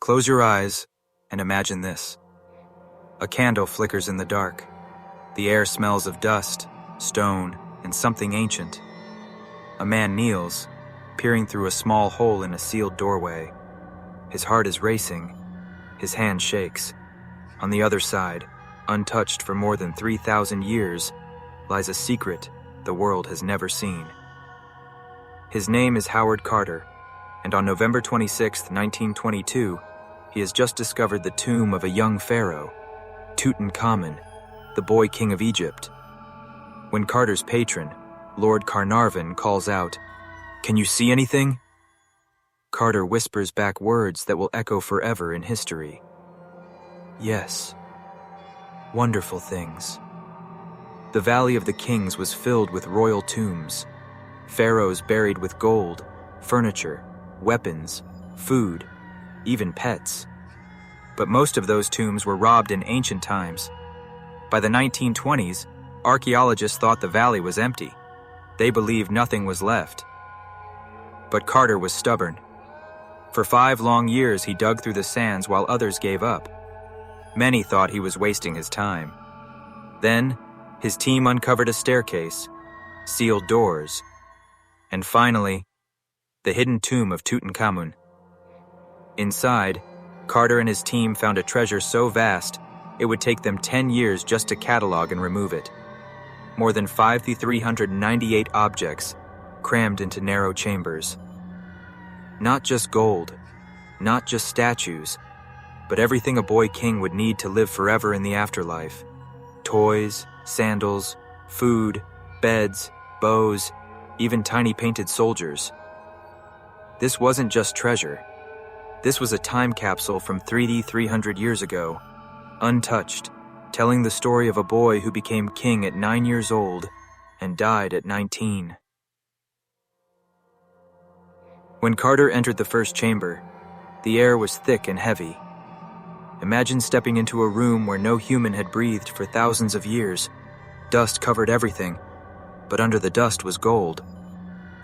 Close your eyes and imagine this. A candle flickers in the dark. The air smells of dust, stone, and something ancient. A man kneels, peering through a small hole in a sealed doorway. His heart is racing. His hand shakes. On the other side, untouched for more than 3,000 years, lies a secret the world has never seen. His name is Howard Carter, and on November 26, 1922, he has just discovered the tomb of a young pharaoh, Tutankhamun, the boy king of Egypt. When Carter's patron, Lord Carnarvon, calls out, "Can you see anything?" Carter whispers back words that will echo forever in history. Yes. Wonderful things. The Valley of the Kings was filled with royal tombs, pharaohs buried with gold, furniture, weapons, food, even pets. But most of those tombs were robbed in ancient times. By the 1920s, archaeologists thought the valley was empty. They believed nothing was left. But Carter was stubborn. For 5 long years, he dug through the sands while others gave up. Many thought he was wasting his time. Then, his team uncovered a staircase, sealed doors, and finally, the hidden tomb of Tutankhamun. Inside, Carter and his team found a treasure so vast, it would take them 10 years just to catalog and remove it. More than 5,398 objects crammed into narrow chambers. Not just gold, not just statues, but everything a boy king would need to live forever in the afterlife. Toys, sandals, food, beds, bows, even tiny painted soldiers. This wasn't just treasure. This was a time capsule from 300 years ago, untouched, telling the story of a boy who became king at 9 years old and died at 19. When Carter entered the first chamber, the air was thick and heavy. Imagine stepping into a room where no human had breathed for thousands of years. Dust covered everything, but under the dust was gold.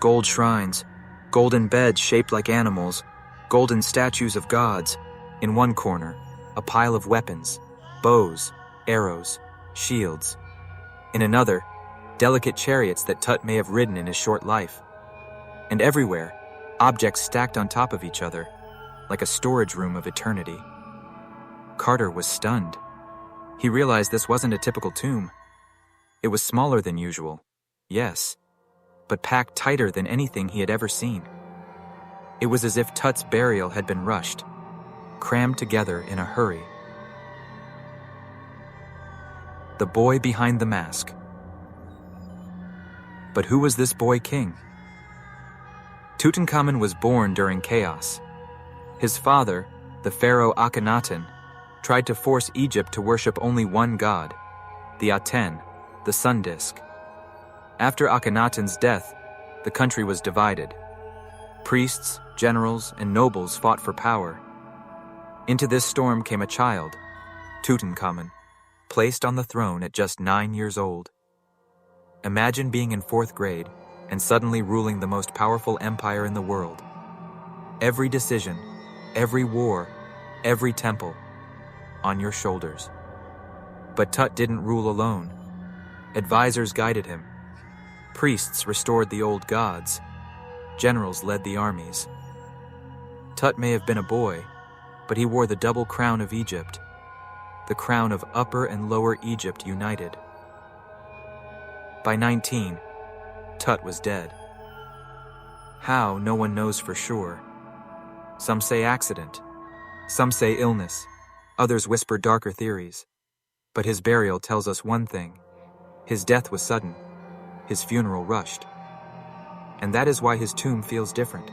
Gold shrines, golden beds shaped like animals, golden statues of gods. In one corner, a pile of weapons, bows, arrows, shields. In another, delicate chariots that Tut may have ridden in his short life. And everywhere, objects stacked on top of each other, like a storage room of eternity. Carter was stunned. He realized this wasn't a typical tomb. It was smaller than usual, yes, but packed tighter than anything he had ever seen. It was as if Tut's burial had been rushed, crammed together in a hurry. The boy behind the mask. But who was this boy king? Tutankhamun was born during chaos. His father, the pharaoh Akhenaten, tried to force Egypt to worship only one god, the Aten, the sun disk. After Akhenaten's death, the country was divided. Priests, generals, and nobles fought for power. Into this storm came a child, Tutankhamun, placed on the throne at just 9 years old. Imagine being in 4th grade and suddenly ruling the most powerful empire in the world. Every decision, every war, every temple, on your shoulders. But Tut didn't rule alone. Advisors guided him. Priests restored the old gods. Generals led the armies. Tut may have been a boy, but he wore the double crown of Egypt, the crown of Upper and Lower Egypt united. By 19, Tut was dead. How, no one knows for sure. Some say accident. Some say illness. Others whisper darker theories. But his burial tells us one thing. His death was sudden. His funeral rushed. And that is why his tomb feels different.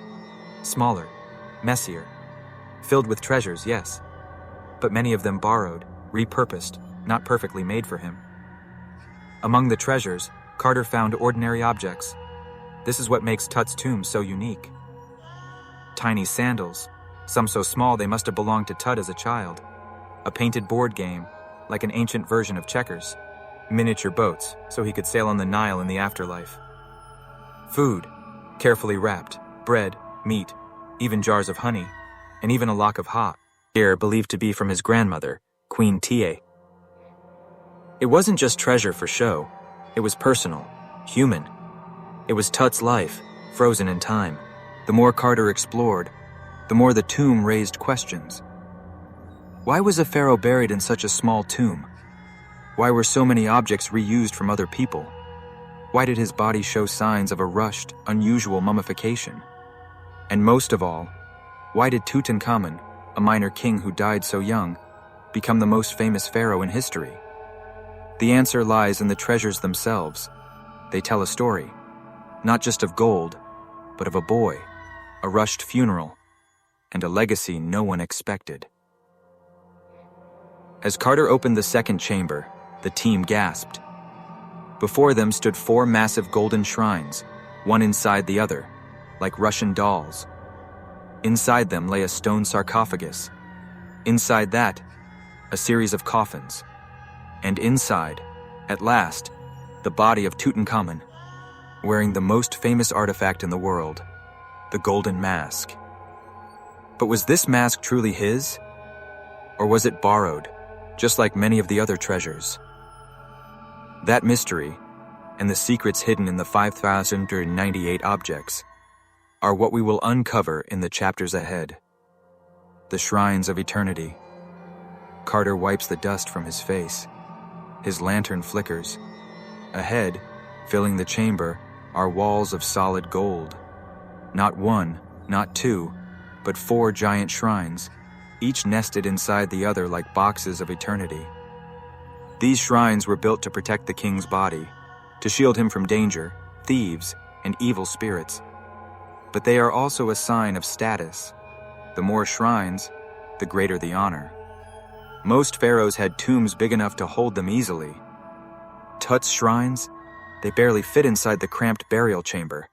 Smaller, messier, filled with treasures, yes, but many of them borrowed, repurposed, not perfectly made for him. Among the treasures, Carter found ordinary objects. This is what makes Tut's tomb so unique. Tiny sandals, some so small they must have belonged to Tut as a child. A painted board game, like an ancient version of checkers. Miniature boats, so he could sail on the Nile in the afterlife. Food, carefully wrapped, bread, meat, even jars of honey, and even a lock of hot, Here believed to be from his grandmother, Queen Tie. It wasn't just treasure for show, it was personal, human. It was Tut's life, frozen in time. The more Carter explored, the more the tomb raised questions. Why was a pharaoh buried in such a small tomb? Why were so many objects reused from other people? Why did his body show signs of a rushed, unusual mummification? And most of all, why did Tutankhamun, a minor king who died so young, become the most famous pharaoh in history? The answer lies in the treasures themselves. They tell a story, not just of gold, but of a boy, a rushed funeral, and a legacy no one expected. As Carter opened the second chamber, the team gasped. Before them stood 4 massive golden shrines, one inside the other, like Russian dolls. Inside them lay a stone sarcophagus. Inside that, a series of coffins. And inside, at last, the body of Tutankhamun, wearing the most famous artifact in the world, the golden mask. But was this mask truly his? Or was it borrowed, just like many of the other treasures? That mystery, and the secrets hidden in the 5,098 objects, are what we will uncover in the chapters ahead. The Shrines of Eternity. Carter wipes the dust from his face. His lantern flickers. Ahead, filling the chamber, are walls of solid gold. Not 1, not 2, but 4 giant shrines, each nested inside the other like boxes of eternity. These shrines were built to protect the king's body, to shield him from danger, thieves, and evil spirits. But they are also a sign of status. The more shrines, the greater the honor. Most pharaohs had tombs big enough to hold them easily. Tut's shrines, they barely fit inside the cramped burial chamber.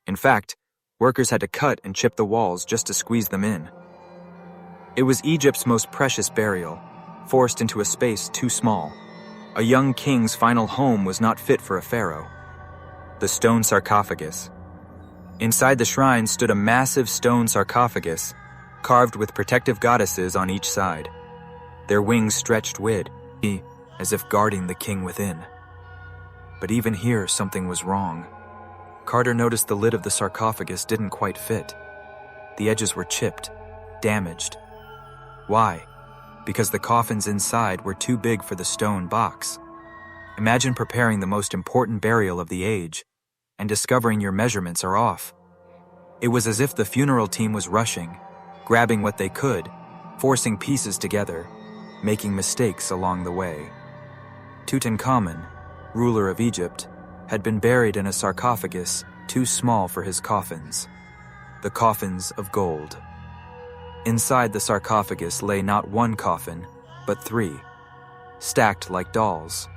In fact, workers had to cut and chip the walls just to squeeze them in. It was Egypt's most precious burial, forced into a space too small. A young king's final home was not fit for a pharaoh. The stone sarcophagus. Inside the shrine stood a massive stone sarcophagus, carved with protective goddesses on each side. Their wings stretched wide, as if guarding the king within. But even here, something was wrong. Carter noticed the lid of the sarcophagus didn't quite fit. The edges were chipped, damaged. Why? Because the coffins inside were too big for the stone box. Imagine preparing the most important burial of the age and discovering your measurements are off. It was as if the funeral team was rushing, grabbing what they could, forcing pieces together, making mistakes along the way. Tutankhamun, ruler of Egypt, had been buried in a sarcophagus too small for his coffins. The coffins of gold. Inside the sarcophagus lay not 1 coffin, but 3, stacked like dolls.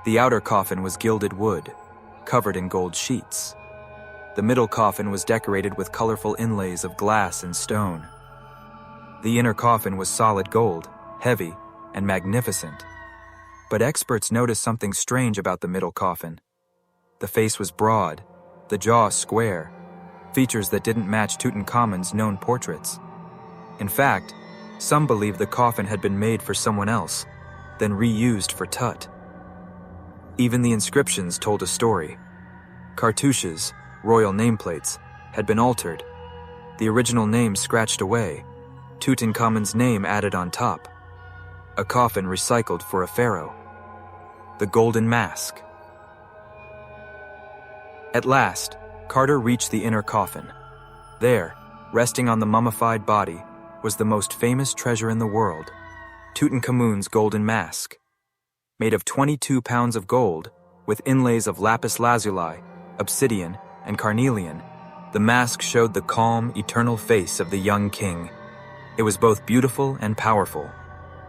The outer coffin was gilded wood, covered in gold sheets. The middle coffin was decorated with colorful inlays of glass and stone. The inner coffin was solid gold, heavy, and magnificent. But experts noticed something strange about the middle coffin. The face was broad, the jaw square, features that didn't match Tutankhamun's known portraits. In fact, some believe the coffin had been made for someone else, then reused for Tut. Even the inscriptions told a story. Cartouches, royal nameplates, had been altered. The original name scratched away, Tutankhamun's name added on top. A coffin recycled for a pharaoh. The golden mask. At last, Carter reached the inner coffin. There, resting on the mummified body, was the most famous treasure in the world, Tutankhamun's golden mask. Made of 22 pounds of gold, with inlays of lapis lazuli, obsidian, and carnelian, the mask showed the calm, eternal face of the young king. It was both beautiful and powerful,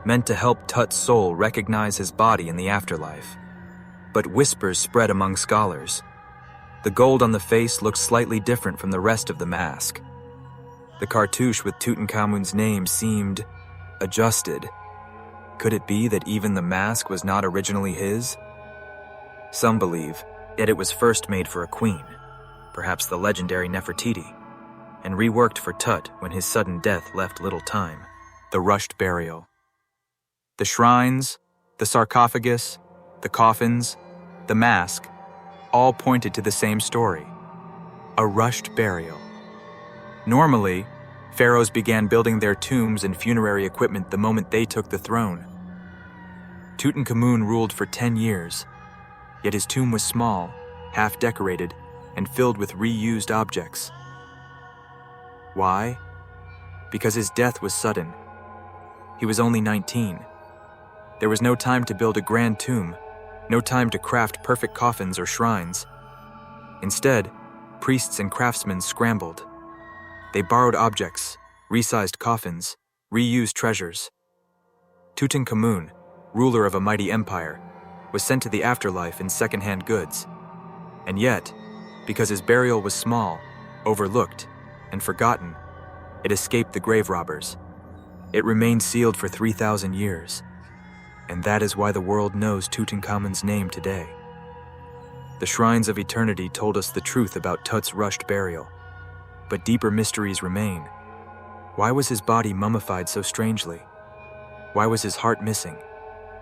meant to help Tut's soul recognize his body in the afterlife. But whispers spread among scholars. The gold on the face looked slightly different from the rest of the mask. The cartouche with Tutankhamun's name seemed adjusted. Could it be that even the mask was not originally his? Some believe that it was first made for a queen, perhaps the legendary Nefertiti, and reworked for Tut when his sudden death left little time. the rushed burial. The shrines, the sarcophagus, the coffins, the mask, all pointed to the same story: a rushed burial. Normally, pharaohs began building their tombs and funerary equipment the moment they took the throne. Tutankhamun ruled for 10 years, yet his tomb was small, half-decorated, and filled with reused objects. Why? Because his death was sudden. He was only 19. There was no time to build a grand tomb, no time to craft perfect coffins or shrines. Instead, priests and craftsmen scrambled. They borrowed objects, resized coffins, reused treasures. Tutankhamun, ruler of a mighty empire, was sent to the afterlife in second-hand goods. And yet, because his burial was small, overlooked, and forgotten, it escaped the grave robbers. It remained sealed for 3,000 years. And that is why the world knows Tutankhamun's name today. The shrines of eternity told us the truth about Tut's rushed burial. But deeper mysteries remain. Why was his body mummified so strangely? Why was his heart missing?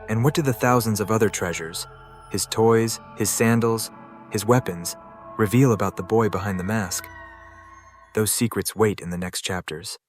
And what did the thousands of other treasures, his toys, his sandals, his weapons, reveal about the boy behind the mask? Those secrets wait in the next chapters.